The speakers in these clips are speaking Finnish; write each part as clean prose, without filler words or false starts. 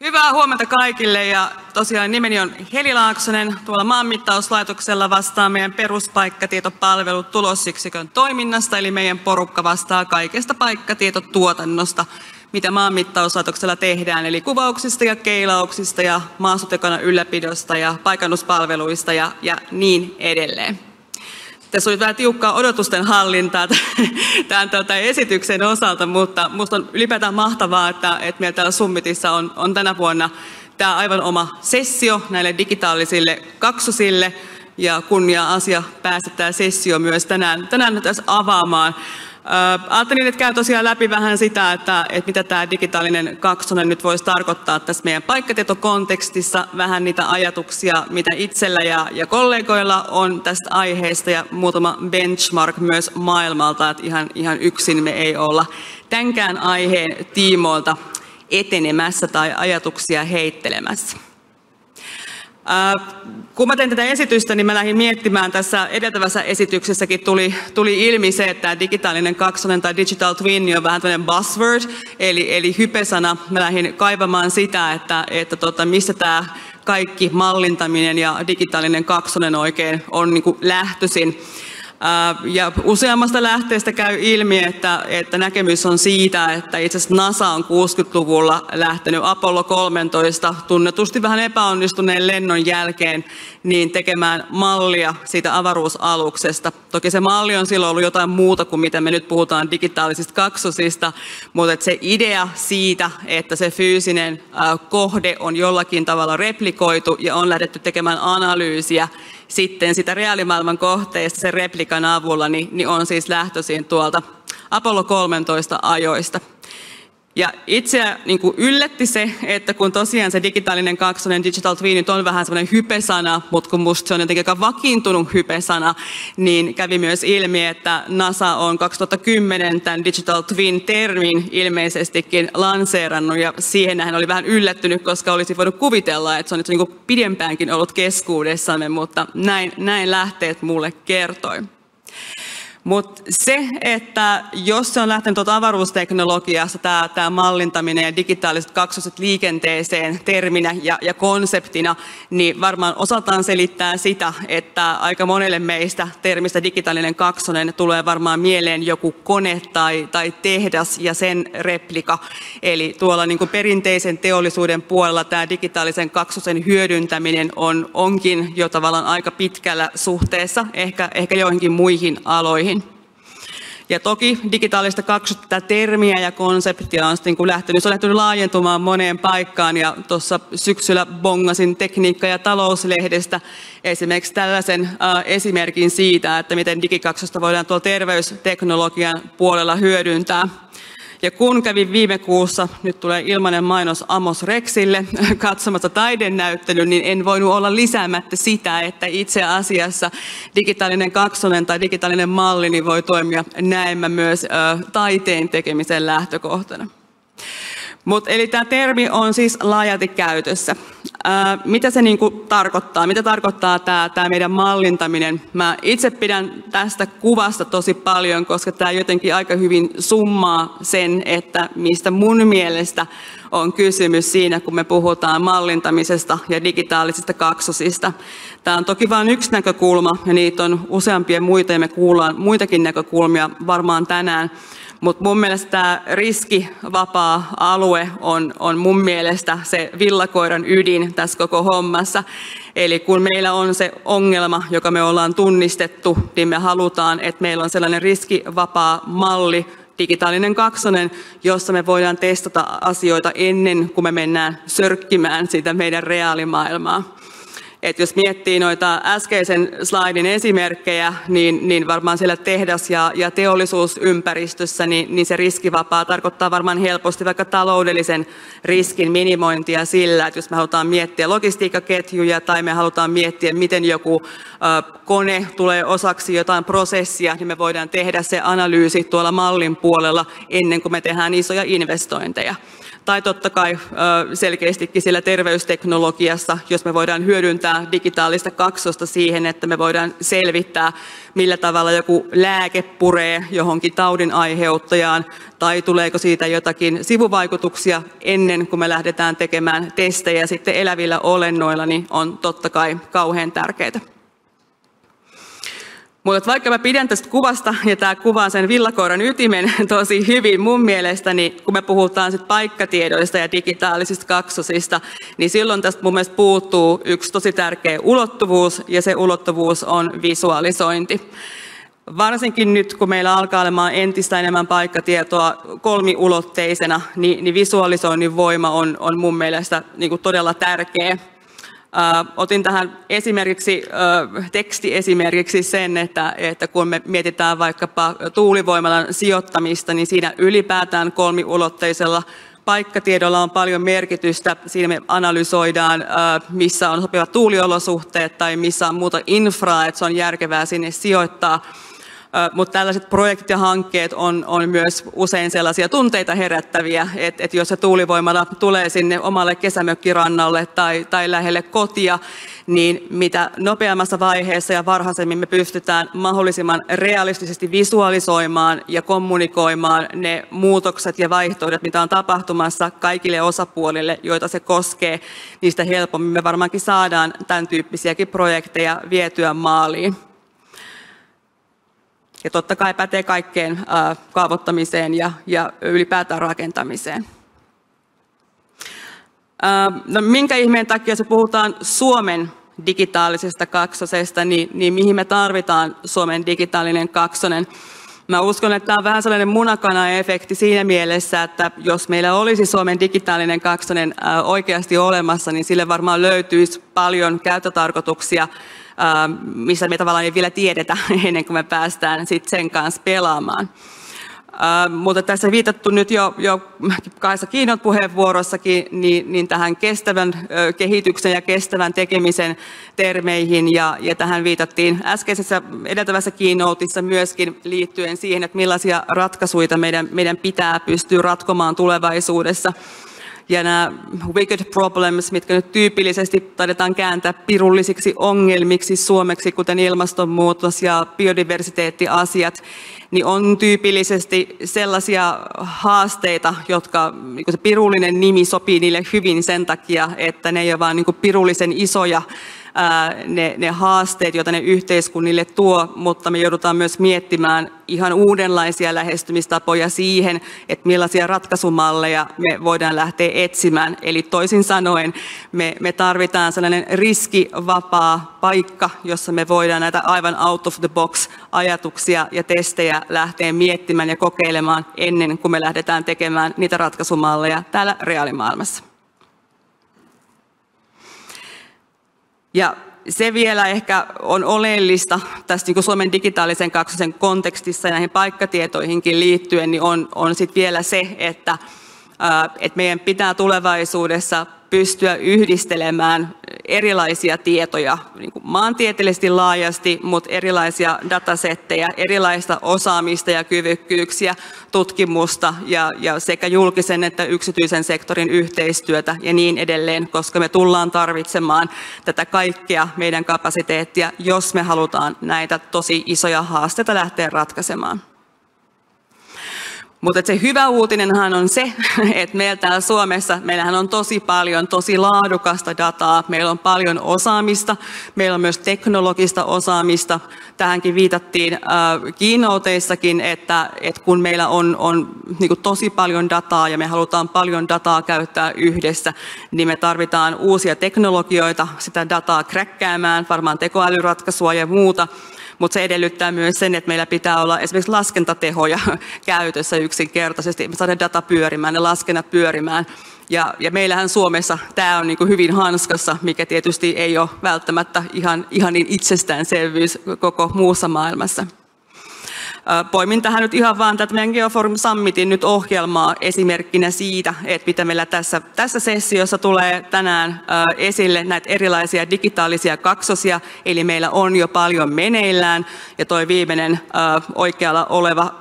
Hyvää huomenta kaikille ja tosiaan nimeni on Heli Laaksonen. Tuolla Maanmittauslaitoksella vastaa meidän peruspaikkatietopalvelut tulosyksikön toiminnasta, eli meidän porukka vastaa kaikesta paikkatietotuotannosta, mitä Maanmittauslaitoksella tehdään, eli kuvauksista ja keilauksista ja maastotekonnan ylläpidosta ja paikannuspalveluista ja niin edelleen. Tässä oli vähän tiukkaa odotusten hallintaa tämän esityksen osalta, mutta minusta on ylipäätään mahtavaa, että meillä täällä Summitissa on tänä vuonna tämä aivan oma sessio näille digitaalisille kaksosille, ja kunnia-asia päästä tämä sessio myös tänään tässä avaamaan. Ajattelin, että käyn tosiaan läpi vähän sitä, että mitä tämä digitaalinen kaksonen nyt voisi tarkoittaa tässä meidän paikkatietokontekstissa, vähän niitä ajatuksia, mitä itsellä ja kollegoilla on tästä aiheesta ja muutama benchmark myös maailmalta, että ihan yksin me ei olla tämänkään aiheen tiimoilta etenemässä tai ajatuksia heittelemässä. Kun mä tein tätä esitystä, niin mä lähdin miettimään, tässä edeltävässä esityksessäkin tuli ilmi se, että digitaalinen kaksonen tai digital twin on vähän tämmöinen buzzword, eli hypesana. Mä lähdin kaivamaan sitä, että missä tämä kaikki mallintaminen ja digitaalinen kaksonen oikein on niin kuin lähtöisin. Ja useammasta lähteestä käy ilmi, että näkemys on siitä, että itse asiassa NASA on 60-luvulla lähtenyt Apollo 13 tunnetusti vähän epäonnistuneen lennon jälkeen niin tekemään mallia siitä avaruusaluksesta. Toki se malli on silloin ollut jotain muuta kuin mitä me nyt puhutaan digitaalisista kaksosista, mutta se idea siitä, että se fyysinen kohde on jollakin tavalla replikoitu ja on lähdetty tekemään analyysiä sitten sitä reaalimaailman kohteesta sen replikan avulla, niin on siis lähtöisin tuolta Apollo 13 ajoista. Ja itseä niin kuin yllätti se, että kun tosiaan se digitaalinen kaksonen, digital twin, on vähän semmoinen hypesana, mutta kun musta se on jotenkin aika vakiintunut hypesana, niin kävi myös ilmi, että NASA on 2010 tämän digital twin-termin ilmeisestikin lanseerannut, ja siihen hän oli vähän yllättynyt, koska olisi voinut kuvitella, että se on nyt niin kuin pidempäänkin ollut keskuudessamme, mutta näin lähteet mulle kertoi. Mutta se, että jos se on lähtenyt tuolta avaruusteknologiasta, tämä mallintaminen ja digitaaliset kaksoset liikenteeseen terminä ja konseptina, niin varmaan osaltaan selittää sitä, että aika monelle meistä termistä digitaalinen kaksonen tulee varmaan mieleen joku kone tai tehdas ja sen replika. Eli tuolla niin kuin perinteisen teollisuuden puolella tämä digitaalisen kaksosen hyödyntäminen onkin jo tavallaan aika pitkällä suhteessa ehkä joihinkin muihin aloihin. Ja toki digitaalista kaksosta tätä termiä ja konseptia on sitten lähtenyt laajentumaan moneen paikkaan, ja tuossa syksyllä bongasin Tekniikka- ja talouslehdestä esimerkiksi tällaisen esimerkin siitä, että miten digikaksosta voidaan tuolla terveysteknologian puolella hyödyntää. Ja kun kävin viime kuussa, nyt tulee ilmainen mainos Amos Rexille, katsomassa taidenäyttelyn, niin en voinut olla lisäämättä sitä, että itse asiassa digitaalinen kaksonen tai digitaalinen malli niin voi toimia näemmä myös taiteen tekemisen lähtökohtana. Eli tämä termi on siis laajalti käytössä. Mitä se tarkoittaa? Mitä tarkoittaa tämä meidän mallintaminen? Mä itse pidän tästä kuvasta tosi paljon, koska tämä jotenkin aika hyvin summaa sen, että mistä mun mielestä on kysymys siinä, kun me puhutaan mallintamisesta ja digitaalisista kaksosista. Tämä on toki vain yksi näkökulma, ja niitä on useampia muita, ja me kuullaan muitakin näkökulmia varmaan tänään. Mutta mun mielestä tämä riskivapaa alue on mun mielestä se villakoiran ydin tässä koko hommassa. Eli kun meillä on se ongelma, joka me ollaan tunnistettu, niin me halutaan, että meillä on sellainen riskivapaa malli, digitaalinen kaksonen, jossa me voidaan testata asioita ennen kuin me mennään sörkkimään sitä meidän reaalimaailmaa. Et jos miettii noita äskeisen slaidin esimerkkejä, niin varmaan siellä tehdas- ja teollisuusympäristössä niin se riskivapaa tarkoittaa varmaan helposti vaikka taloudellisen riskin minimointia sillä, että jos me halutaan miettiä logistiikkaketjuja tai me halutaan miettiä, miten joku kone tulee osaksi jotain prosessia, niin me voidaan tehdä se analyysi tuolla mallin puolella ennen kuin me tehdään isoja investointeja. Tai totta kai selkeästikin siellä terveysteknologiassa, jos me voidaan hyödyntää digitaalista kaksosta siihen, että me voidaan selvittää, millä tavalla joku lääke puree johonkin taudin aiheuttajaan, tai tuleeko siitä jotakin sivuvaikutuksia ennen kuin me lähdetään tekemään testejä sitten elävillä olennoilla, niin on totta kai kauhean tärkeää. Mutta vaikka mä pidän tästä kuvasta, ja tämä kuvaa sen villakoiran ytimen tosi hyvin mun mielestä, niin kun me puhutaan sit paikkatiedoista ja digitaalisista kaksosista, niin silloin tästä mun mielestä puuttuu yksi tosi tärkeä ulottuvuus, ja se ulottuvuus on visualisointi. Varsinkin nyt, kun meillä alkaa olemaan entistä enemmän paikkatietoa kolmiulotteisena, niin visualisoinnin voima on mun mielestä niin kuin todella tärkeä. Otin tähän tekstiesimerkiksi sen, että kun me mietitään vaikkapa tuulivoimalan sijoittamista, niin siinä ylipäätään kolmiulotteisella paikkatiedolla on paljon merkitystä. Siinä me analysoidaan, missä on sopivat tuuliolosuhteet tai missä on muuta infraa, että se on järkevää sinne sijoittaa. Mutta tällaiset projektit ja hankkeet on myös usein sellaisia tunteita herättäviä, että jos se tuulivoimala tulee sinne omalle kesämökkirannalle tai lähelle kotia, niin mitä nopeammassa vaiheessa ja varhaisemmin me pystytään mahdollisimman realistisesti visualisoimaan ja kommunikoimaan ne muutokset ja vaihtoehdot, mitä on tapahtumassa kaikille osapuolille, joita se koskee, niistä helpommin me varmaankin saadaan tämän tyyppisiäkin projekteja vietyä maaliin. Ja totta kai pätee kaikkeen kaavoittamiseen ja ylipäätään rakentamiseen. No minkä ihmeen takia, jos puhutaan Suomen digitaalisesta kaksosesta, niin mihin me tarvitaan Suomen digitaalinen kaksonen? Mä uskon, että tämä on vähän sellainen munakana-efekti siinä mielessä, että jos meillä olisi Suomen digitaalinen kaksonen oikeasti olemassa, niin sille varmaan löytyisi paljon käyttötarkoituksia, missä me tavallaan ei vielä tiedetä ennen kuin me päästään sit sen kanssa pelaamaan. Mutta tässä viitattu nyt jo kahdessa keynote-puheenvuorossakin niin tähän kestävän kehityksen ja kestävän tekemisen termeihin, ja tähän viitattiin äskeisessä edeltävässä keynoteissa myöskin liittyen siihen, että millaisia ratkaisuja meidän pitää pystyä ratkomaan tulevaisuudessa. Ja nämä wicked problems, mitkä nyt tyypillisesti taidetaan kääntää pirullisiksi ongelmiksi suomeksi, kuten ilmastonmuutos ja biodiversiteettiasiat, niin on tyypillisesti sellaisia haasteita, jotka niin se pirullinen nimi sopii niille hyvin sen takia, että ne ei ole vain niin pirullisen isoja ne haasteet, joita ne yhteiskunnille tuo, mutta me joudutaan myös miettimään ihan uudenlaisia lähestymistapoja siihen, että millaisia ratkaisumalleja me voidaan lähteä etsimään. Eli toisin sanoen me tarvitaan sellainen riskivapaa paikka, jossa me voidaan näitä aivan out of the box ajatuksia ja testejä lähteä miettimään ja kokeilemaan ennen kuin me lähdetään tekemään niitä ratkaisumalleja täällä reaalimaailmassa. Ja se vielä ehkä on oleellista tässä niin kuin Suomen digitaalisen kaksosen kontekstissa ja näihin paikkatietoihinkin liittyen, niin on sitten vielä se, että meidän pitää tulevaisuudessa pystyä yhdistelemään erilaisia tietoja niin kuin maantieteellisesti laajasti, mutta erilaisia datasettejä, erilaista osaamista ja kyvykkyyksiä, tutkimusta ja sekä julkisen että yksityisen sektorin yhteistyötä ja niin edelleen, koska me tullaan tarvitsemaan tätä kaikkea meidän kapasiteettia, jos me halutaan näitä tosi isoja haasteita lähteä ratkaisemaan. Mutta se hyvä uutinenhan on se, että meillä täällä Suomessa, meillähän on tosi paljon, tosi laadukasta dataa, meillä on paljon osaamista, meillä on myös teknologista osaamista. Tähänkin viitattiin keynoteissakin, että kun meillä on niin kuin tosi paljon dataa ja me halutaan paljon dataa käyttää yhdessä, niin me tarvitaan uusia teknologioita sitä dataa kräkkäämään, varmaan tekoälyratkaisua ja muuta. Mutta se edellyttää myös sen, että meillä pitää olla esimerkiksi laskentatehoja käytössä yksinkertaisesti. Me saadaan data pyörimään, ne laskennat pyörimään. Ja meillähän Suomessa tämä on niinku hyvin hanskassa, mikä tietysti ei ole välttämättä ihan niin itsestäänselvyys koko muussa maailmassa. Poimin tähän nyt ihan vaan tätä meidän Geoforum Summitin nyt ohjelmaa esimerkkinä siitä, että mitä meillä tässä sessiossa tulee tänään esille näitä erilaisia digitaalisia kaksosia, eli meillä on jo paljon meneillään, ja toi viimeinen oikealla oleva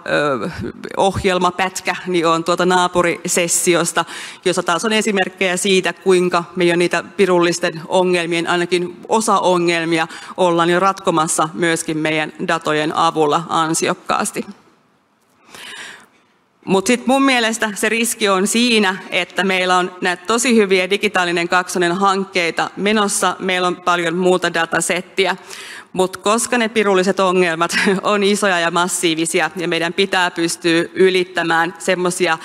ohjelmapätkä niin on tuota naapurisessiosta, jossa taas on esimerkkejä siitä, kuinka me jo niitä pirullisten ongelmien, ainakin osa ongelmia, ollaan jo ratkomassa myöskin meidän datojen avulla ansiokkaasti. Mutta sitten mun mielestä se riski on siinä, että meillä on näitä tosi hyviä digitaalinen kaksonen hankkeita menossa, meillä on paljon muuta datasettiä, mutta koska ne pirulliset ongelmat on isoja ja massiivisia ja meidän pitää pystyä ylittämään semmoisia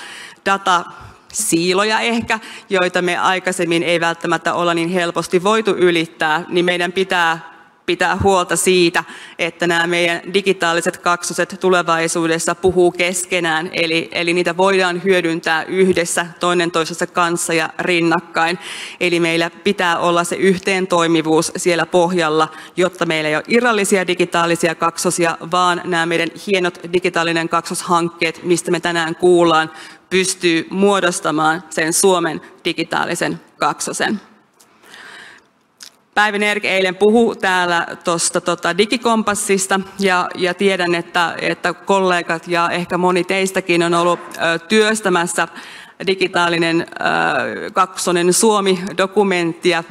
datasiiloja ehkä, joita me aikaisemmin ei välttämättä olla niin helposti voitu ylittää, niin meidän pitää huolta siitä, että nämä meidän digitaaliset kaksoset tulevaisuudessa puhuu keskenään, eli niitä voidaan hyödyntää yhdessä toinen toisensa kanssa ja rinnakkain. Eli meillä pitää olla se yhteentoimivuus siellä pohjalla, jotta meillä ei ole irrallisia digitaalisia kaksosia, vaan nämä meidän hienot digitaalinen kaksoshankkeet, mistä me tänään kuullaan, pystyy muodostamaan sen Suomen digitaalisen kaksosen. Päivi Nerg eilen puhui täällä tuosta digikompassista ja tiedän, että kollegat ja ehkä moni teistäkin on ollut työstämässä digitaalinen kaksonen Suomi-dokumenttia,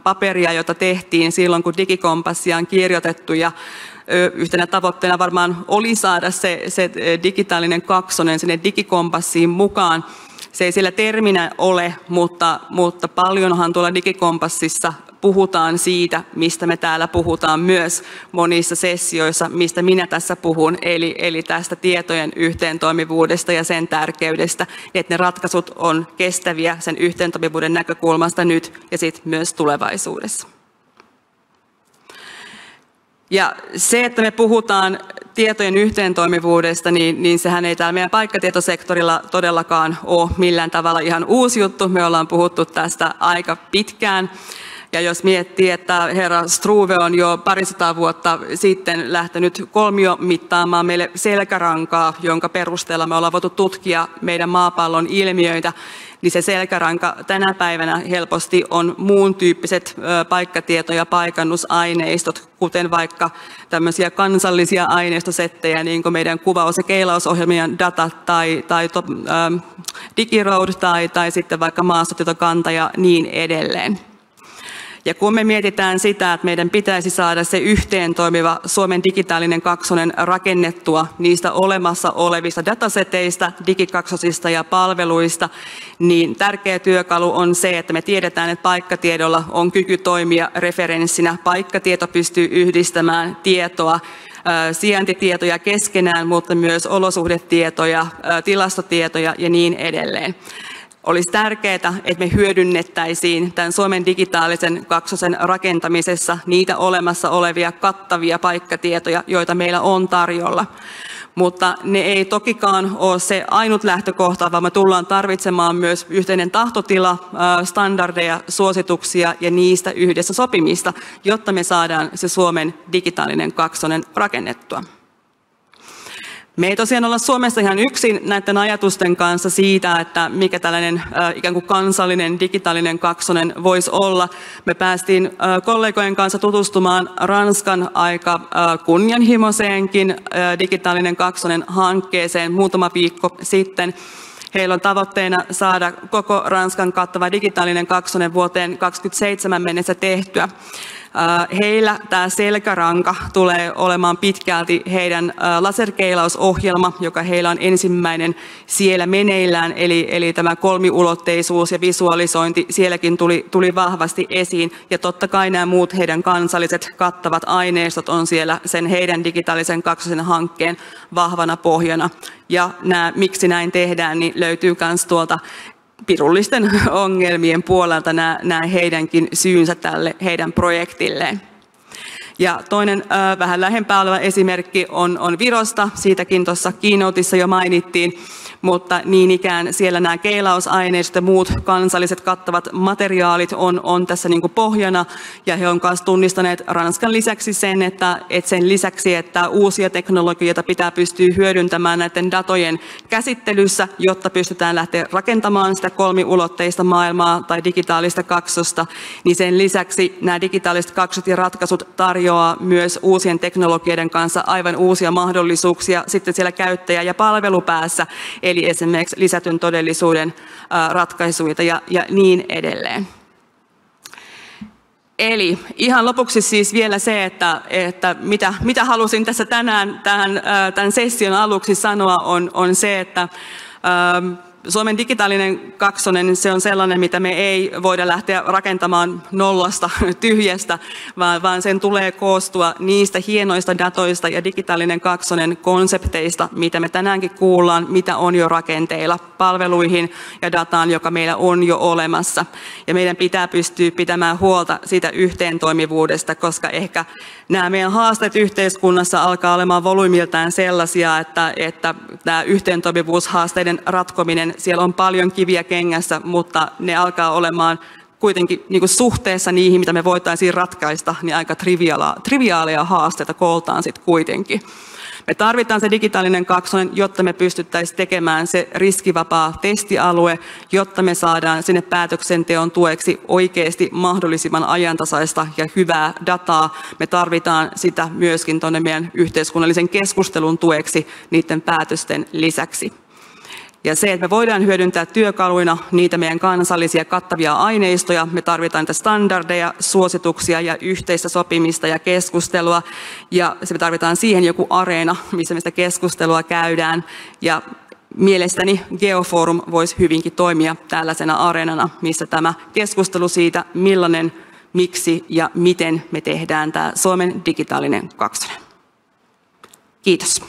paperia, jota tehtiin silloin, kun digikompassia on kirjoitettu. Ja yhtenä tavoitteena varmaan oli saada se digitaalinen kaksonen sinne digikompassiin mukaan. Se ei sillä terminä ole, mutta paljonhan tuolla digikompassissa puhutaan siitä, mistä me täällä puhutaan myös monissa sessioissa, mistä minä tässä puhun, eli tästä tietojen yhteentoimivuudesta ja sen tärkeydestä, että ne ratkaisut on kestäviä sen yhteentoimivuuden näkökulmasta nyt ja sitten myös tulevaisuudessa. Ja se, että me puhutaan tietojen yhteentoimivuudesta, niin sehän ei täällä meidän paikkatietosektorilla todellakaan ole millään tavalla ihan uusi juttu. Me ollaan puhuttu tästä aika pitkään. Ja jos miettii, että herra Struve on jo parisataa vuotta sitten lähtenyt kolmiomittaamaan meille selkärankaa, jonka perusteella me ollaan voitu tutkia meidän maapallon ilmiöitä, niin se selkäranka tänä päivänä helposti on muun tyyppiset paikkatieto- ja paikannusaineistot, kuten vaikka tämmöisiä kansallisia aineistosettejä, niin kuin meidän kuvaus- ja keilausohjelmien datat tai DigiRoad tai sitten vaikka maastotietokanta ja niin edelleen. Ja kun me mietitään sitä, että meidän pitäisi saada se yhteen toimiva Suomen digitaalinen kaksonen rakennettua niistä olemassa olevista dataseteistä, digikaksosista ja palveluista, niin tärkeä työkalu on se, että me tiedetään, että paikkatiedolla on kyky toimia referenssinä. Paikkatieto pystyy yhdistämään tietoa, sijaintitietoja keskenään, mutta myös olosuhdetietoja, tilastotietoja ja niin edelleen. Olisi tärkeää, että me hyödynnettäisiin tämän Suomen digitaalisen kaksosen rakentamisessa niitä olemassa olevia kattavia paikkatietoja, joita meillä on tarjolla. Mutta ne ei tokikaan ole se ainut lähtökohta, vaan me tullaan tarvitsemaan myös yhteinen tahtotila, standardeja, suosituksia ja niistä yhdessä sopimista, jotta me saadaan se Suomen digitaalinen kaksonen rakennettua. Me ei tosiaan olla Suomessa ihan yksin näiden ajatusten kanssa siitä, että mikä tällainen ikään kuin kansallinen digitaalinen kaksonen voisi olla. Me päästiin kollegojen kanssa tutustumaan Ranskan aika kunnianhimoiseenkin digitaalinen kaksonen hankkeeseen muutama viikko sitten. Heillä on tavoitteena saada koko Ranskan kattava digitaalinen kaksonen vuoteen 2027 mennessä tehtyä. Heillä tämä selkäranka tulee olemaan pitkälti heidän laserkeilausohjelma, joka heillä on ensimmäinen siellä meneillään, eli tämä kolmiulotteisuus ja visualisointi sielläkin tuli vahvasti esiin. Ja totta kai nämä muut heidän kansalliset kattavat aineistot on siellä sen heidän digitaalisen kaksosen hankkeen vahvana pohjana. Ja miksi näin tehdään, niin löytyy myös tuolta pirullisten ongelmien puolelta nämä heidänkin syynsä tälle heidän projektilleen. Ja toinen vähän lähempää oleva esimerkki on Virosta, siitäkin tuossa keynoteissa jo mainittiin. mutta niin ikään siellä nämä keilausaineistot ja muut kansalliset kattavat materiaalit on tässä niin kuin pohjana, ja he on myös tunnistaneet Ranskan lisäksi sen, että sen lisäksi, että uusia teknologioita pitää pystyä hyödyntämään näiden datojen käsittelyssä, jotta pystytään lähteä rakentamaan sitä kolmiulotteista maailmaa tai digitaalista kaksosta, niin sen lisäksi nämä digitaaliset kaksot ja ratkaisut tarjoaa myös uusien teknologioiden kanssa aivan uusia mahdollisuuksia sitten siellä käyttäjä- ja palvelupäässä, eli esimerkiksi lisätyn todellisuuden ratkaisuja ja niin edelleen. Eli ihan lopuksi siis vielä se, että mitä halusin tässä tänään tämän session aluksi sanoa on se, että Suomen digitaalinen kaksonen, se on sellainen, mitä me ei voida lähteä rakentamaan nollasta tyhjästä, vaan sen tulee koostua niistä hienoista datoista ja digitaalinen kaksonen konsepteista, mitä me tänäänkin kuullaan, mitä on jo rakenteilla palveluihin ja dataan, joka meillä on jo olemassa. Ja meidän pitää pystyä pitämään huolta siitä yhteentoimivuudesta, koska ehkä nämä meidän haasteet yhteiskunnassa alkaa olemaan volyymiltään sellaisia, että tämä yhteentoimivuushaasteiden ratkominen, siellä on paljon kiviä kengässä, mutta ne alkaa olemaan kuitenkin niin kuin suhteessa niihin, mitä me voitaisiin ratkaista, niin aika triviaaleja haasteita kooltaan sitten kuitenkin. Me tarvitaan se digitaalinen kaksonen, jotta me pystyttäisiin tekemään se riskivapaa testialue, jotta me saadaan sinne päätöksenteon tueksi oikeasti mahdollisimman ajantasaista ja hyvää dataa. Me tarvitaan sitä myöskin tuonne meidän yhteiskunnallisen keskustelun tueksi niiden päätösten lisäksi. Ja se, että me voidaan hyödyntää työkaluina niitä meidän kansallisia kattavia aineistoja, me tarvitaan niitä standardeja, suosituksia ja yhteistä sopimista ja keskustelua, ja me tarvitaan siihen joku areena, missä me sitä keskustelua käydään, ja mielestäni Geoforum voisi hyvinkin toimia tällaisena areenana, missä tämä keskustelu siitä, millainen, miksi ja miten me tehdään tämä Suomen digitaalinen kaksonen. Kiitos.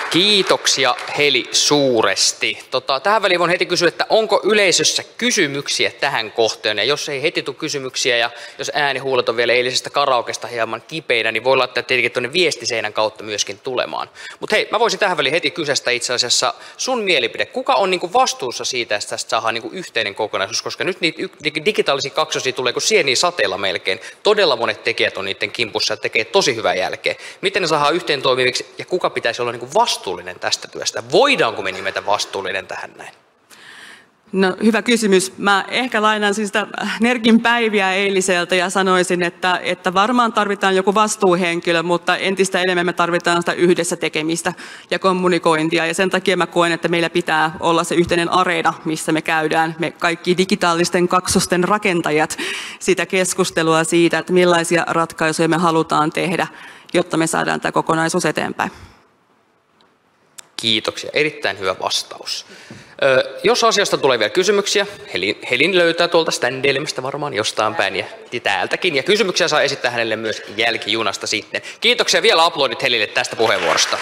Kiitoksia Heli suuresti. Tähän väliin voin heti kysyä, että onko yleisössä kysymyksiä tähän kohtaan. Ja jos ei heti tule kysymyksiä ja jos äänihuulet on vielä eilisestä karaokesta hieman kipeitä, niin voi laittaa tietenkin tuonne viestiseinän kautta myöskin tulemaan. Mutta hei, mä voisin tähän väliin heti kysästä itse asiassa sun mielipide. Kuka on niinku vastuussa siitä, että tästä saadaan niinku yhteinen kokonaisuus? Koska nyt niitä digitaalisia kaksosia tulee kuin sieniä sateella melkein. Todella monet tekijät on niiden kimpussa ja tekee tosi hyvää jälkeä. Miten ne saadaan yhteen toimiviksi ja kuka pitäisi olla niinku vastuullinen tästä työstä? Voidaanko me nimetä vastuullinen tähän näin? No, hyvä kysymys. Mä ehkä lainaan siis sitä Nerkin päiviä eiliseltä ja sanoisin, että varmaan tarvitaan joku vastuuhenkilö, mutta entistä enemmän me tarvitaan sitä yhdessä tekemistä ja kommunikointia. Ja sen takia mä koen, että meillä pitää olla se yhteinen areena, missä me käydään, me kaikki digitaalisten kaksosten rakentajat, sitä keskustelua siitä, että millaisia ratkaisuja me halutaan tehdä, jotta me saadaan tämä kokonaisuus eteenpäin. Kiitoksia. Erittäin hyvä vastaus. Jos asiasta tulee vielä kysymyksiä, Helin löytää tuolta standelmistä varmaan jostain päin ja täältäkin. Ja kysymyksiä saa esittää hänelle myös jälkijunasta sitten. Kiitoksia vielä aplodit Helille tästä puheenvuorosta.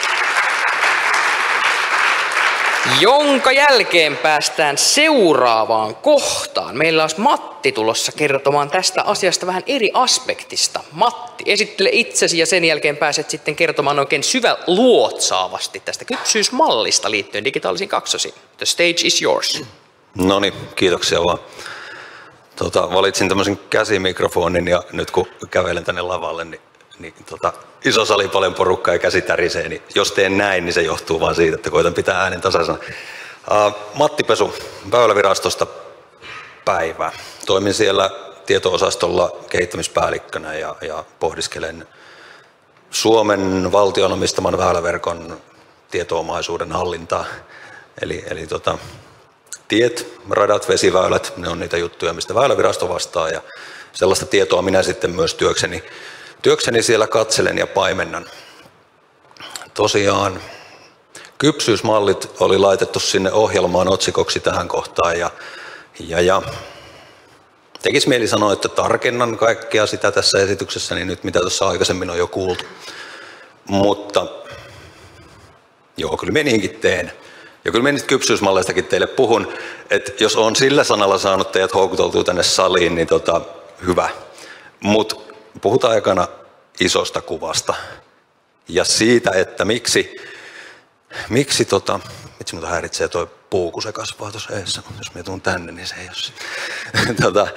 Jonka jälkeen päästään seuraavaan kohtaan. Meillä olisi Matti tulossa kertomaan tästä asiasta vähän eri aspektista. Matti, esittele itsesi ja sen jälkeen pääset sitten kertomaan oikein syväluotsaavasti tästä kypsyysmallista liittyen digitaalisiin kaksosiin. The stage is yours. Noniin, kiitoksia vaan. Valitsin tämmöisen käsimikrofonin ja nyt kun kävelen tänne lavalle, niin iso sali, paljon porukkaa ja käsi tärisee, niin jos teen näin, niin se johtuu vaan siitä, että koitan pitää äänen tasaisena. Matti Pesu, Väylävirastosta päivää. Toimin siellä tieto-osastolla kehittämispäällikkönä ja pohdiskelen Suomen valtion omistaman väyläverkon tieto-omaisuuden hallintaa. Eli tiet, radat, vesiväylät, ne on niitä juttuja, mistä Väylävirasto vastaa ja sellaista tietoa minä sitten myös työkseni siellä katselen ja paimennan. Tosiaan kypsyysmallit oli laitettu sinne ohjelmaan otsikoksi tähän kohtaan ja tekisi mieli sanoa, että tarkennan kaikkea sitä tässä esityksessä, niin nyt mitä tuossa aikaisemmin on jo kuultu. Mutta joo, kyllä minä niinkin teen. Ja kyllä minä niistä kypsyysmalleistakin teille puhun, että jos on sillä sanalla saanut teidät houkuteltua tänne saliin, niin hyvä. Mutta puhutaan aikana isosta kuvasta ja siitä, että miksi minulta häiritsee tuo puu, kun se kasvaa tuossa eessä, jos minä tuun tänne, niin se ei ole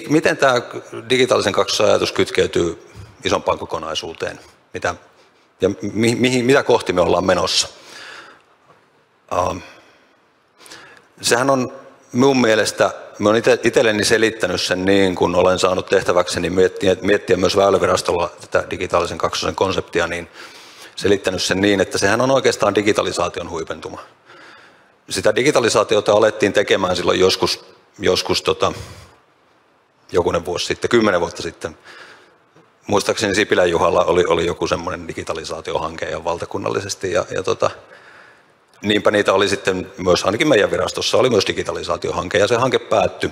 miten tämä digitaalisen kaksosajatus kytkeytyy isompaan kokonaisuuteen, mitä kohti me ollaan menossa. Sehän on minun mielestä, mä olen itselleni selittänyt sen niin, kun olen saanut tehtäväkseni miettiä myös Väylävirastolla tätä digitaalisen kaksosen konseptia, niin selittänyt sen niin, että sehän on oikeastaan digitalisaation huipentuma. Sitä digitalisaatiota alettiin tekemään silloin joskus jokunen vuosi sitten, 10 vuotta sitten. Muistaakseni Sipilän Juhalla oli joku semmoinen digitalisaatiohanke ja valtakunnallisesti niinpä niitä oli sitten myös, ainakin meidän virastossa oli myös digitalisaatiohanke ja se hanke päättyi.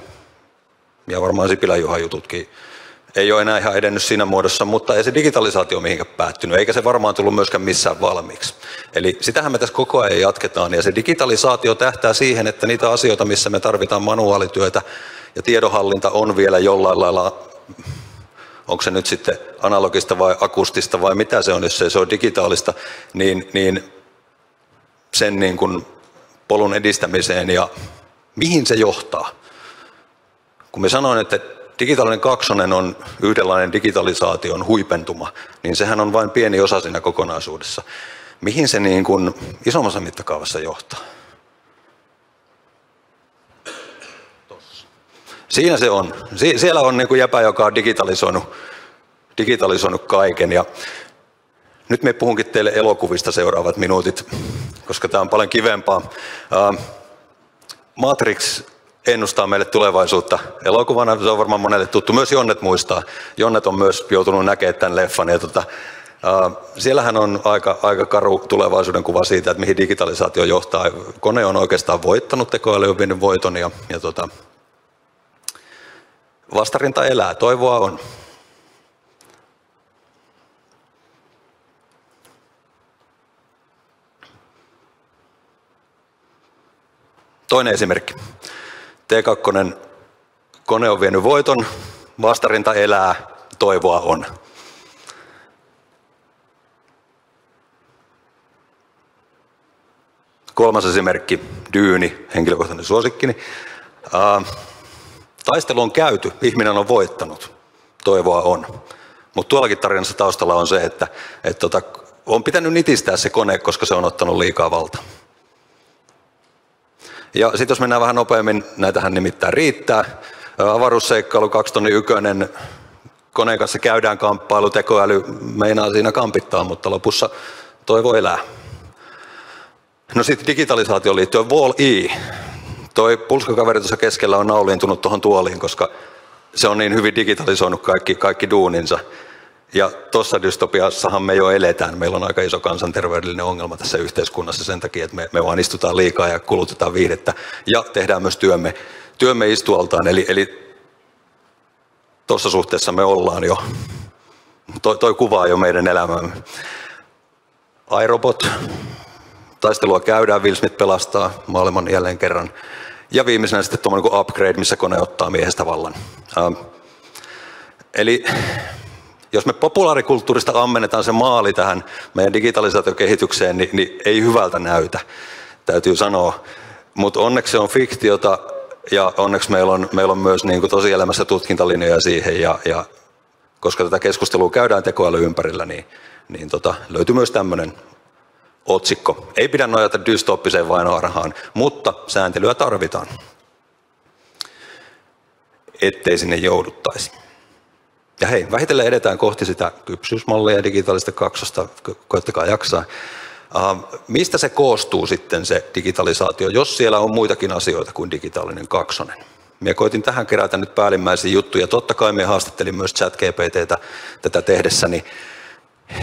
Ja varmaan Sipilän Juhan jututkin ei ole enää ihan edennyt siinä muodossa, mutta ei se digitalisaatio mihinkään päättynyt, eikä se varmaan tullut myöskään missään valmiiksi. Eli sitähän me tässä koko ajan jatketaan ja se digitalisaatio tähtää siihen, että niitä asioita, missä me tarvitaan manuaalityötä ja tiedonhallinta on vielä jollain lailla, onko se nyt sitten analogista vai akustista vai mitä se on, jos se on digitaalista, niin sen niin kuin polun edistämiseen ja mihin se johtaa. Kun me sanoin, että digitaalinen kaksonen on yhdenlainen digitalisaation huipentuma, niin sehän on vain pieni osa siinä kokonaisuudessa. Mihin se niin kuin isommassa mittakaavassa johtaa? Siinä se on. Siellä on niin kuin jäpä, joka on digitalisoinut kaiken. Ja nyt me puhunkin teille elokuvista seuraavat minuutit, koska tämä on paljon kivempaa. Matrix ennustaa meille tulevaisuutta elokuvana, se on varmaan monelle tuttu. Myös Jonnet muistaa. Jonnet on myös joutunut näkemään tämän leffan. Ja siellähän on aika karu tulevaisuuden kuva siitä, että mihin digitalisaatio johtaa. Kone on oikeastaan voittanut, tekoäly on vienyt voiton ja vastarinta elää, toivoa on. Toinen esimerkki. T2, kone on vienyt voiton, vastarinta elää, toivoa on. Kolmas esimerkki, Dyyni, henkilökohtainen suosikkini. Taistelu on käyty, ihminen on voittanut, toivoa on. Mutta tuollakin tarinassa taustalla on se, että on pitänyt nitistää se kone, koska se on ottanut liikaa valtaa. Ja sitten jos mennään vähän nopeammin, näitähän nimittäin riittää. Avaruusseikkailu 2 tonni ykönen, koneen kanssa käydään kamppailu, tekoäly meinaa siinä kampittaa, mutta lopussa toivo elää. No sitten digitalisaatioon liittyen Wall-E. Toi pulskakaveri tuossa keskellä on nauliintunut tuohon tuoliin, koska se on niin hyvin digitalisoinut kaikki duuninsa. Ja tuossa dystopiassahan me jo eletään. Meillä on aika iso kansanterveydellinen ongelma tässä yhteiskunnassa sen takia, että me vaan istutaan liikaa ja kulutetaan viihdettä. Ja tehdään myös työmme istualtaan. Eli tuossa suhteessa me ollaan jo, toi kuvaa jo meidän elämäämme. iRobot, taistelua käydään, Will Smith pelastaa maailman jälleen kerran. Ja viimeisenä sitten tuommoinen kuin Upgrade, missä kone ottaa miehestä vallan. Eli jos me populaarikulttuurista ammennetaan se maali tähän meidän digitalisaatiokehitykseen, niin ei hyvältä näytä, täytyy sanoa. Mutta onneksi se on fiktiota ja onneksi meillä on myös niin kuin tosielämässä tutkintalinjoja siihen. Ja koska tätä keskustelua käydään tekoäly ympärillä, niin löytyy myös tämmöinen otsikko. Ei pidä nojata dystooppiseen vainoharhaan, mutta sääntelyä tarvitaan, ettei sinne jouduttaisi. Ja hei, vähitellen edetään kohti sitä kypsyysmallia ja digitaalista kaksosta, koettakaa jaksaa. Mistä se koostuu sitten se digitalisaatio, jos siellä on muitakin asioita kuin digitaalinen kaksonen? Minä koitin tähän kerätä nyt päällimmäisiä juttuja. Totta kai minä haastattelin myös ChatGPT:tä tätä tehdessäni.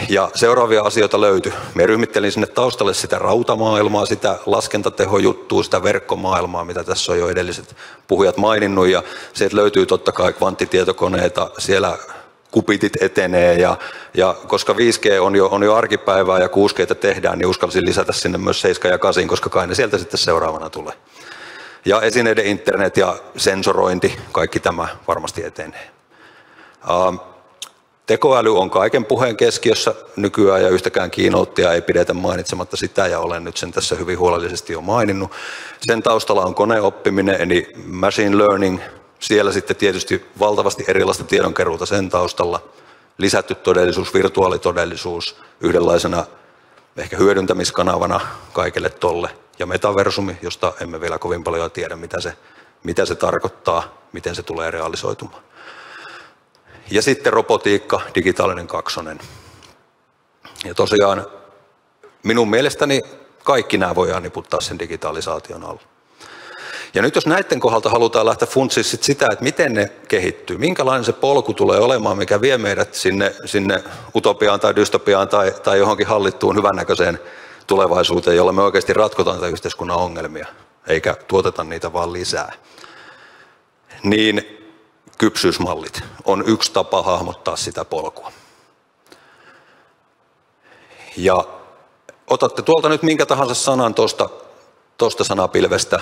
Ja seuraavia asioita löytyi. Minä ryhmittelin sinne taustalle sitä rautamaailmaa, sitä laskentatehojuttua, sitä verkkomaailmaa, mitä tässä on jo edelliset puhujat maininnut. Ja sieltä löytyy totta kai kvanttitietokoneita, siellä kubitit etenee. Ja koska 5G on jo arkipäivää ja 6G:tä tehdään, niin uskalsin lisätä sinne myös 7 ja 8, koska kai ne sieltä sitten seuraavana tulee. Ja esineiden internet ja sensorointi, kaikki tämä varmasti etenee. Tekoäly on kaiken puheen keskiössä nykyään ja yhtäkään keynotea ei pidetä mainitsematta sitä ja olen nyt sen tässä hyvin huolellisesti jo maininnut. Sen taustalla on koneoppiminen eli machine learning. Siellä sitten tietysti valtavasti erilaista tiedonkeruuta sen taustalla. Lisätty todellisuus, virtuaalitodellisuus yhdenlaisena ehkä hyödyntämiskanavana kaikille tolle. Ja metaversumi, josta emme vielä kovin paljon tiedä, mitä se tarkoittaa, miten se tulee realisoitumaan. Ja sitten robotiikka, digitaalinen kaksonen. Ja tosiaan minun mielestäni kaikki nämä voidaan niputtaa sen digitalisaation alla. Ja nyt jos näiden kohdalta halutaan lähteä funtsimaan sitä, että miten ne kehittyy, minkälainen se polku tulee olemaan, mikä vie meidät sinne utopiaan tai dystopiaan tai johonkin hallittuun hyvännäköiseen tulevaisuuteen, jolla me oikeasti ratkotaan tätä yhteiskunnan ongelmia, eikä tuoteta niitä vaan lisää. Niin kypsyysmallit on yksi tapa hahmottaa sitä polkua. Ja otatte tuolta nyt minkä tahansa sanan tuosta sanapilvestä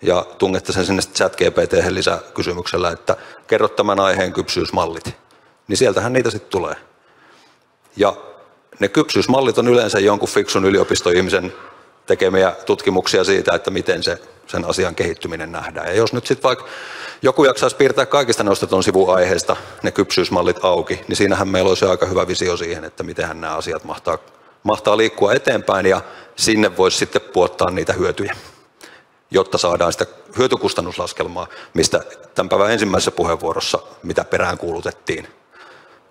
ja tungette sen sinne ChatGPT:hen lisäkysymyksellä, että kerro tämän aiheen kypsyysmallit. Niin sieltähän niitä sitten tulee. Ja ne kypsyysmallit on yleensä jonkun fiksun yliopistoihmisen tekemiä tutkimuksia siitä, että miten sen asian kehittyminen nähdään. Ja jos nyt sitten vaikka joku jaksaisi piirtää kaikista noista tuon sivuaiheista ne kypsyysmallit auki, niin siinähän meillä olisi aika hyvä visio siihen, että miten nämä asiat mahtaa liikkua eteenpäin ja sinne voisi sitten puottaa niitä hyötyjä, jotta saadaan sitä hyötykustannuslaskelmaa, mistä tämän päivän ensimmäisessä puheenvuorossa, mitä peräänkuulutettiin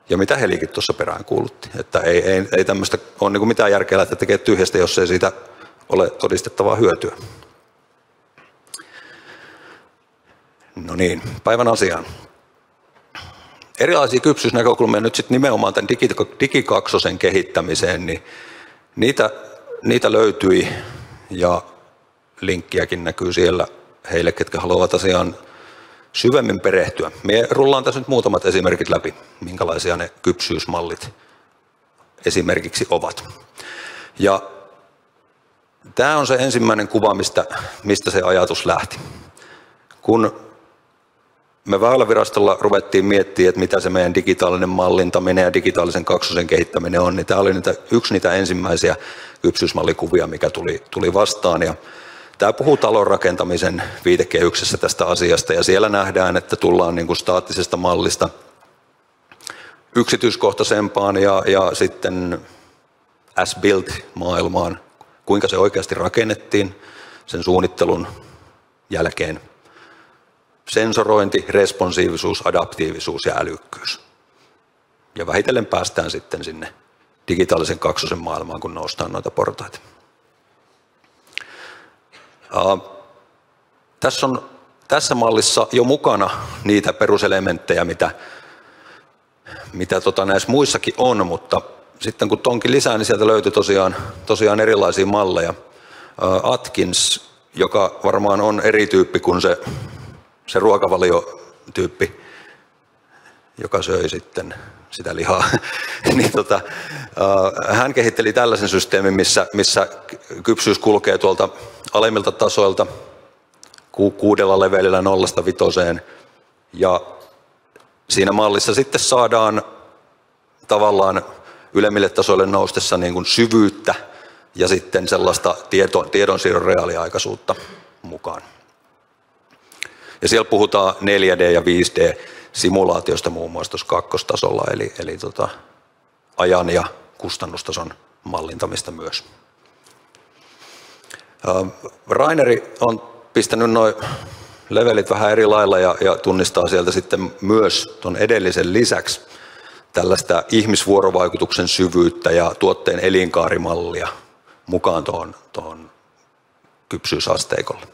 ja mitä Helikin tuossa peräänkuulutti. Että ei tämmöistä ole niin kuin mitään järkeä, että tekee tyhjästä, jos ei siitä ole todistettavaa hyötyä. No niin, päivän asiaan. Erilaisia kypsyysnäkökulmia nyt sitten nimenomaan tämän digikaksosen kehittämiseen, niin niitä löytyi ja linkkiäkin näkyy siellä heille, ketkä haluavat asiaan syvemmin perehtyä. Me rullaan tässä nyt muutamat esimerkit läpi, minkälaisia ne kypsyysmallit esimerkiksi ovat. Ja tämä on se ensimmäinen kuva, mistä se ajatus lähti. Kun me Väylävirastolla ruvettiin miettimään, että mitä se meidän digitaalinen mallintaminen ja digitaalisen kaksosen kehittäminen on, niin tämä oli yksi niitä ensimmäisiä kypsyysmallikuvia, mikä tuli vastaan. Ja tämä puhuu talon rakentamisen viitekehyksessä tästä asiasta, ja siellä nähdään, että tullaan niin kuin staattisesta mallista yksityiskohtaisempaan ja sitten as-built-maailmaan, kuinka se oikeasti rakennettiin sen suunnittelun jälkeen. Sensorointi, responsiivisuus, adaptiivisuus ja älykkyys. Ja vähitellen päästään sitten sinne digitaalisen kaksosen maailmaan, kun noustaan noita portaita. Tässä mallissa jo mukana niitä peruselementtejä, mitä näissä muissakin on, mutta sitten kun tonkin lisää, niin sieltä löytyy tosiaan erilaisia malleja. Atkins, joka varmaan on eri tyyppi kuin se ruokavaliotyyppi, joka söi sitten sitä lihaa, niin hän kehitteli tällaisen systeemin, missä kypsyys kulkee tuolta alemmilta tasoilta 6 levelillä 0–5, ja siinä mallissa sitten saadaan tavallaan ylemmille tasoille noustessa niin kuin syvyyttä ja sitten sellaista tiedonsiirron reaaliaikaisuutta mukaan. Ja siellä puhutaan 4D- ja 5D-simulaatiosta muun muassa tuossa kakkostasolla, eli ajan ja kustannustason mallintamista myös. Raineri on pistänyt nuo levelit vähän eri lailla ja tunnistaa sieltä sitten myös tuon edellisen lisäksi tällaista ihmisvuorovaikutuksen syvyyttä ja tuotteen elinkaarimallia mukaan tuohon kypsyysasteikolle.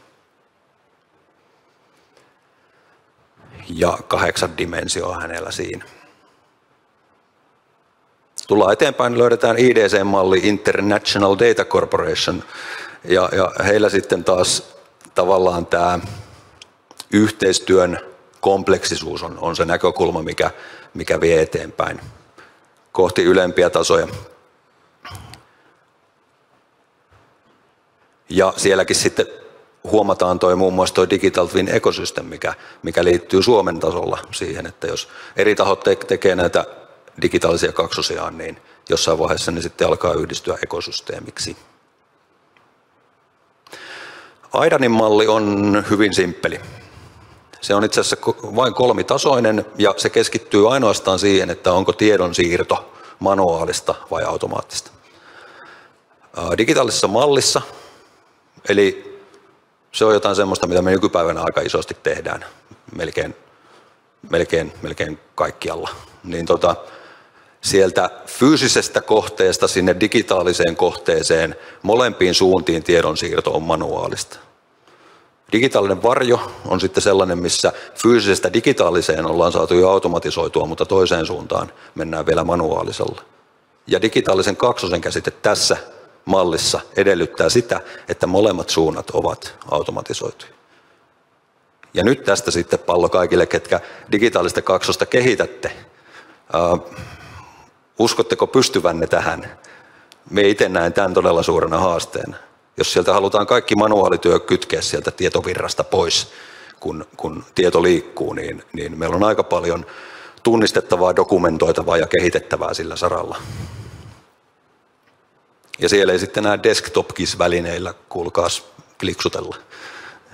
Ja 8 dimensioa hänellä siinä. Tullaan eteenpäin, löydetään IDC-malli, International Data Corporation, ja heillä sitten taas tavallaan tämä yhteistyön kompleksisuus on se näkökulma, mikä vie eteenpäin kohti ylempiä tasoja. Ja sielläkin sitten huomataan muun muassa tuo Digital Twin Ecosystem, mikä liittyy Suomen tasolla siihen, että jos eri tahot tekee näitä digitaalisia kaksosiaan, niin jossain vaiheessa ne sitten alkaa yhdistyä ekosysteemiksi. Aidanin malli on hyvin simppeli. Se on itse asiassa vain kolmitasoinen ja se keskittyy ainoastaan siihen, että onko tiedonsiirto manuaalista vai automaattista. Digitaalisessa mallissa, eli se on jotain semmoista, mitä me nykypäivänä aika isosti tehdään, melkein kaikkialla. Niin sieltä fyysisestä kohteesta sinne digitaaliseen kohteeseen molempiin suuntiin tiedonsiirto on manuaalista. Digitaalinen varjo on sitten sellainen, missä fyysisestä digitaaliseen ollaan saatu jo automatisoitua, mutta toiseen suuntaan mennään vielä manuaalisella. Ja digitaalisen kaksosen käsite tässä mallissa edellyttää sitä, että molemmat suunnat ovat automatisoituja. Ja nyt tästä sitten pallo kaikille, ketkä digitaalista kaksosta kehitätte. Uskotteko pystyvänne tähän? Me itse näen tämän todella suurena haasteena. Jos sieltä halutaan kaikki manuaalityö kytkeä sieltä tietovirrasta pois, kun tieto liikkuu, niin meillä on aika paljon tunnistettavaa, dokumentoitavaa ja kehitettävää sillä saralla. Ja siellä ei sitten nämä desktop-KISS-välineillä, kuulkaas, kliksutella.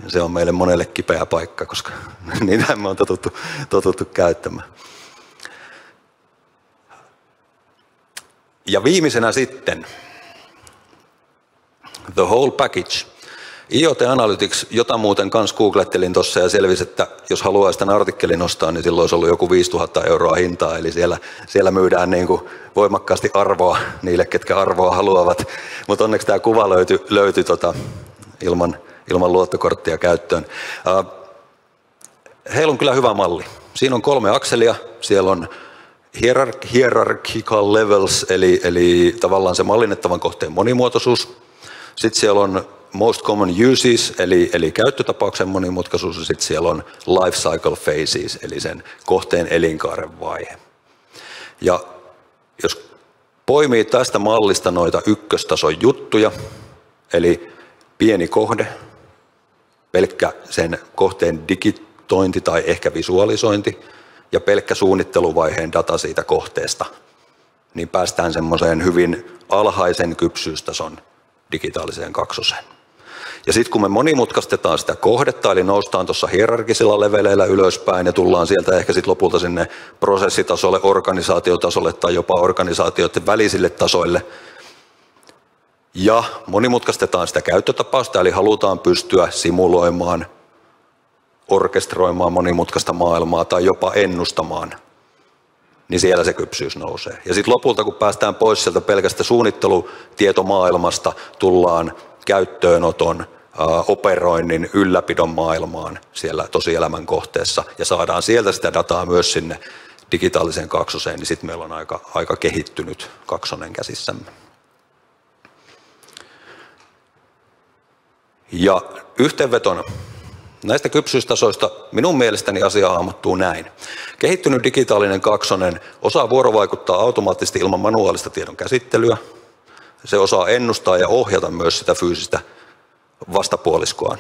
Se on meille monelle kipeä paikka, koska niitä me on totuttu käyttämään. Ja viimeisenä sitten the whole package. IoT Analytics, jota muuten kanssa googlettelin tuossa ja selvisi, että jos haluaa sitä artikkelin ostaa, niin silloin olisi ollut joku 5 000 euroa hintaa. Eli siellä myydään niin kuin voimakkaasti arvoa niille, ketkä arvoa haluavat. Mutta onneksi tämä kuva löytyi ilman luottokorttia käyttöön. Heillä on kyllä hyvä malli. Siinä on 3 akselia. Siellä on hierarchical levels, eli tavallaan se mallinnettavan kohteen monimuotoisuus. Sitten siellä on most common uses, eli käyttötapauksen monimutkaisuus, ja sitten siellä on life cycle phases, eli sen kohteen elinkaaren vaihe. Ja jos poimii tästä mallista noita ykköstason juttuja, eli pieni kohde, pelkkä sen kohteen digitointi tai ehkä visualisointi, ja pelkkä suunnitteluvaiheen data siitä kohteesta, niin päästään semmoiseen hyvin alhaisen kypsyystason digitaaliseen kaksoseen. Ja sitten kun me monimutkaistetaan sitä kohdetta, eli noustaan tuossa hierarkisilla leveleillä ylöspäin ja tullaan sieltä ehkä sitten lopulta sinne prosessitasolle, organisaatiotasolle tai jopa organisaatioiden välisille tasoille, ja monimutkaistetaan sitä käyttötapausta, eli halutaan pystyä simuloimaan, orkestroimaan monimutkaista maailmaa tai jopa ennustamaan, niin siellä se kypsyys nousee. Ja sitten lopulta, kun päästään pois sieltä pelkästä suunnittelutietomaailmasta, tullaan käyttöönoton, operoinnin, ylläpidon maailmaan siellä tosielämän kohteessa ja saadaan sieltä sitä dataa myös sinne digitaaliseen kaksoseen, niin sitten meillä on aika kehittynyt kaksonen käsissämme. Ja yhteenvetona näistä kypsyystasoista minun mielestäni asia hahmottuu näin. Kehittynyt digitaalinen kaksonen osaa vuorovaikuttaa automaattisesti ilman manuaalista tiedon käsittelyä. Se osaa ennustaa ja ohjata myös sitä fyysistä vastapuoliskoaan.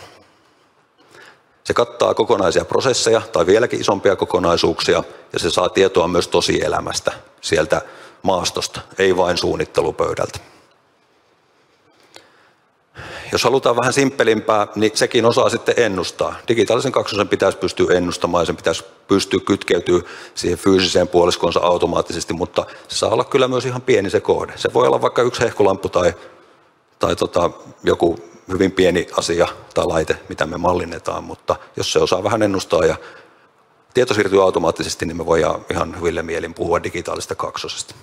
Se kattaa kokonaisia prosesseja tai vieläkin isompia kokonaisuuksia ja se saa tietoa myös tosielämästä sieltä maastosta, ei vain suunnittelupöydältä. Jos halutaan vähän simppelimpää, niin sekin osaa sitten ennustaa. Digitaalisen kaksosen pitäisi pystyä ennustamaan ja sen pitäisi pystyä kytkeytyä siihen fyysiseen puoliskoonsa automaattisesti, mutta se saa olla kyllä myös ihan pieni se kohde. Se voi olla vaikka yksi hehkulamppu tai joku hyvin pieni asia tai laite, mitä me mallinnetaan, mutta jos se osaa vähän ennustaa ja tieto siirtyy automaattisesti, niin me voidaan ihan hyville mielin puhua digitaalista kaksosesta.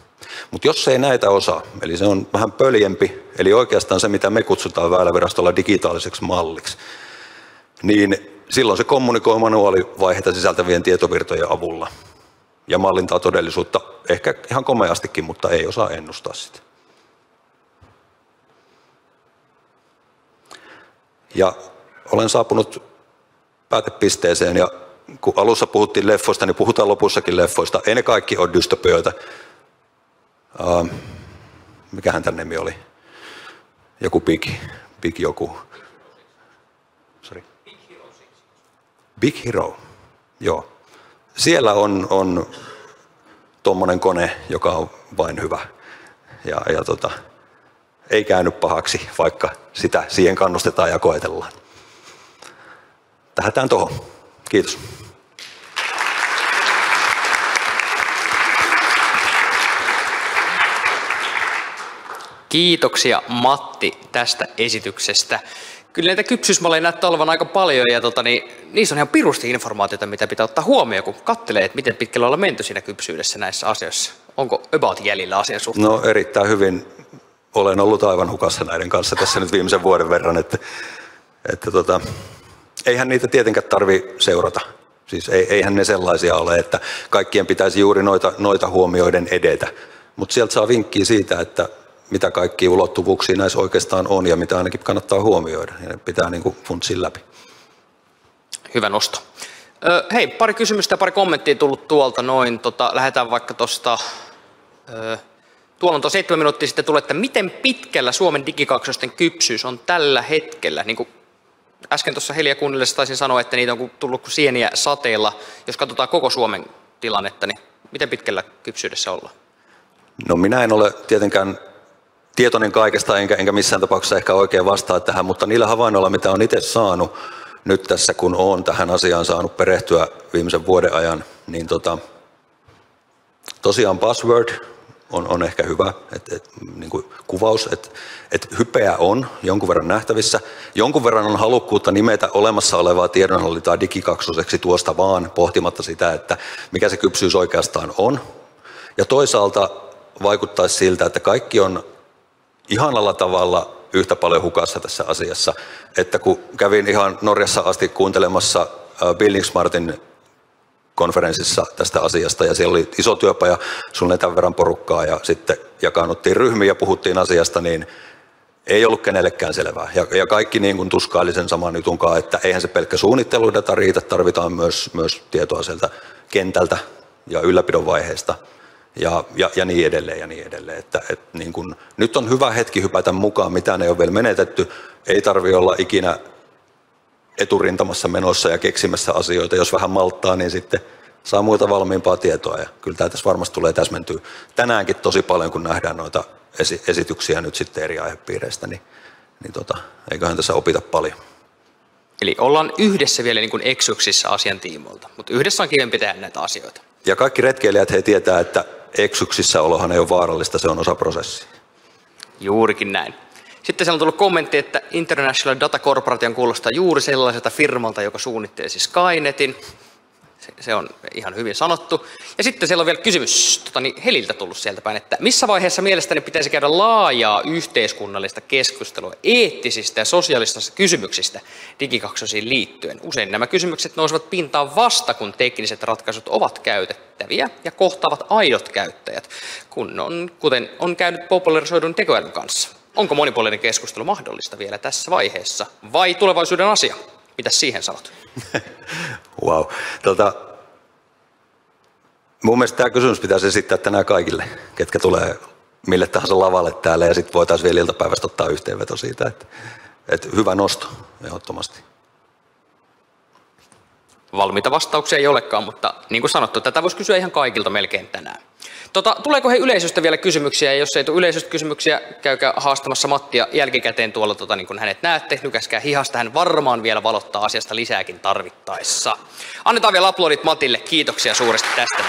Mutta jos se ei näitä osaa, eli se on vähän pöljempi, eli oikeastaan se, mitä me kutsutaan Väylävirastolla digitaaliseksi malliksi, niin silloin se kommunikoi manuaalivaiheita sisältävien tietovirtojen avulla ja mallintaa todellisuutta ehkä ihan komeastikin, mutta ei osaa ennustaa sitä. Ja olen saapunut päätepisteeseen ja kun alussa puhuttiin leffoista, niin puhutaan lopussakin leffoista. Ei ne kaikki ole dystopioita. Mikähän tämän nimi oli? Joku Big joku. Sorry. Big Hero. Joo. Siellä on tommonen kone, joka on vain hyvä. Ja ei käynyt pahaksi, vaikka sitä siihen kannustetaan ja koetellaan. Tähdätään tuohon. Kiitos. Kiitoksia Matti tästä esityksestä. Kyllä näitä kypsyysmalleja näyttää olevan aika paljon ja niissä on ihan pirusti informaatiota, mitä pitää ottaa huomioon, kun katselee, että miten pitkällä ollaan menty siinä kypsyydessä näissä asioissa. Onko about jäljellä asian suhteen? No erittäin hyvin. Olen ollut aivan hukassa näiden kanssa tässä nyt viimeisen vuoden verran, että eihän niitä tietenkään tarvitse seurata. Siis eihän ne sellaisia ole, että kaikkien pitäisi juuri noita huomioiden edetä. Mutta sieltä saa vinkkiä siitä, että mitä kaikkia ulottuvuuksia näissä oikeastaan on ja mitä ainakin kannattaa huomioida. Ja ne pitää niin kuin funtsia läpi. Hyvä nosto. Hei, pari kysymystä ja pari kommenttia tullut tuolta noin. Lähdetään vaikka tuosta. Tuolla on 7 minuuttia sitten tullut, että miten pitkällä Suomen digikaksosten kypsyys on tällä hetkellä? Niin kuin äsken tuossa Heliä kuunnellessa taisin sanoa, että niitä on tullut kuin sieniä sateella. Jos katsotaan koko Suomen tilannetta, niin miten pitkällä kypsyydessä ollaan? No minä en ole tietenkään tietoinen kaikesta, enkä missään tapauksessa ehkä oikein vastaa tähän, mutta niillä havainnoilla, mitä olen itse saanut nyt tässä, kun olen tähän asiaan saanut perehtyä viimeisen vuoden ajan, niin tosiaan buzzword on ehkä hyvä niin kuin kuvaus, että hypeä on jonkun verran nähtävissä. Jonkun verran on halukkuutta nimetä olemassa olevaa tiedonhallintaa digikaksoseksi tuosta vaan, pohtimatta sitä, että mikä se kypsyys oikeastaan on. Ja toisaalta vaikuttaisi siltä, että kaikki on ihanalla tavalla yhtä paljon hukassa tässä asiassa. Että kun kävin ihan Norjassa asti kuuntelemassa Building-Smartin konferenssissa tästä asiasta, ja siellä oli iso työpaja, suunnilleen tämän verran porukkaa, ja sitten jakaannuttiin ryhmiin ja puhuttiin asiasta, niin ei ollut kenellekään selvää. Ja kaikki niin kuin tuskaili sen saman jutunkaan, että eihän se pelkkä suunnitteludata riitä, tarvitaan myös tietoa sieltä kentältä ja ylläpidon vaiheesta. Ja niin edelleen ja niin edelleen. Että niin kun, nyt on hyvä hetki hypätä mukaan, mitään ei ole vielä menetetty. Ei tarvitse olla ikinä eturintamassa menossa ja keksimässä asioita. Jos vähän malttaa, niin sitten saa muilta valmiimpaa tietoa. Ja kyllä tämä tässä varmasti tulee täsmentyä tänäänkin tosi paljon, kun nähdään noita esityksiä nyt sitten eri aihepiireistä. Niin eiköhän tässä opita paljon. Eli ollaan yhdessä vielä niin kuin eksyksissä asian tiimoilta, mutta yhdessä on kivempi tehdä näitä asioita. Ja kaikki retkeilijät he tietää, että eksyksissä olohan ei ole vaarallista, se on osa prosessia. Juurikin näin. Sitten siellä on tullut kommentti, että International Data Corporation kuulostaa juuri sellaiselta firmalta, joka suunnittelee siis Skynetin. Se on ihan hyvin sanottu. Ja sitten siellä on vielä kysymys Heliltä tullut sieltä päin, että missä vaiheessa mielestäni pitäisi käydä laajaa yhteiskunnallista keskustelua eettisistä ja sosiaalisista kysymyksistä digikaksosiin liittyen. Usein nämä kysymykset nousevat pintaan vasta, kun tekniset ratkaisut ovat käytettäviä ja kohtaavat aidot käyttäjät, kuten on käynyt popularisoidun tekoälyn kanssa. Onko monipuolinen keskustelu mahdollista vielä tässä vaiheessa vai tulevaisuuden asia? Mitäs siihen sanot? Wow. Mun mielestä tämä kysymys pitäisi esittää tänään kaikille, ketkä tulee mille tahansa lavalle täällä, ja sitten voitaisiin vielä iltapäivästä ottaa yhteenveto siitä, että hyvä nosto ehdottomasti. Valmiita vastauksia ei olekaan, mutta niin kuin sanottu, tätä voisi kysyä ihan kaikilta melkein tänään. Tuleeko he yleisöstä vielä kysymyksiä, ja jos ei tule yleisöstä kysymyksiä, käykää haastamassa Mattia jälkikäteen tuolla, niin kuin hänet näette, nykäskää hihasta, hän varmaan vielä valottaa asiasta lisääkin tarvittaessa. Annetaan vielä aplodit Matille, kiitoksia suuresti tästä.